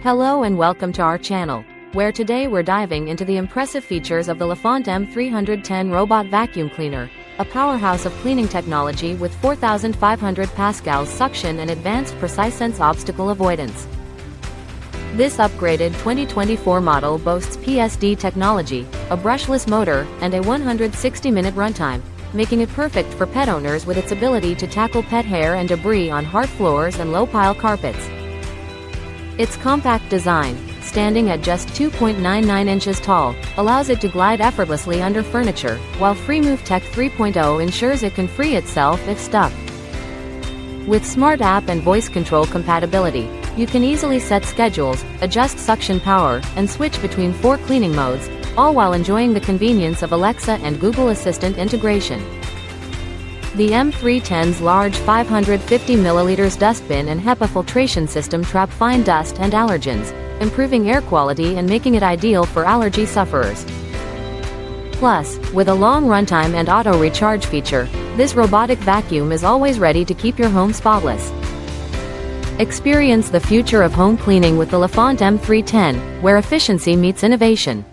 Hello and welcome to our channel, where today we're diving into the impressive features of the Lefant M310 robot vacuum cleaner, a powerhouse of cleaning technology with 4,500 pascals suction and advanced precise obstacle avoidance. This upgraded 2024 model boasts PSD technology, a brushless motor, and a 160-minute runtime, making it perfect for pet owners with its ability to tackle pet hair and debris on hard floors and low-pile carpets. Its compact design, standing at just 2.99 inches tall, allows it to glide effortlessly under furniture, while FreeMove Tech 3.0 ensures it can free itself if stuck. With smart app and voice control compatibility, you can easily set schedules, adjust suction power, and switch between 4 cleaning modes, all while enjoying the convenience of Alexa and Google Assistant integration. The M310's large 550 ml dustbin and HEPA filtration system trap fine dust and allergens, improving air quality and making it ideal for allergy sufferers. Plus, with a long runtime and auto recharge feature, this robotic vacuum is always ready to keep your home spotless. Experience the future of home cleaning with the Lefant M310, where efficiency meets innovation.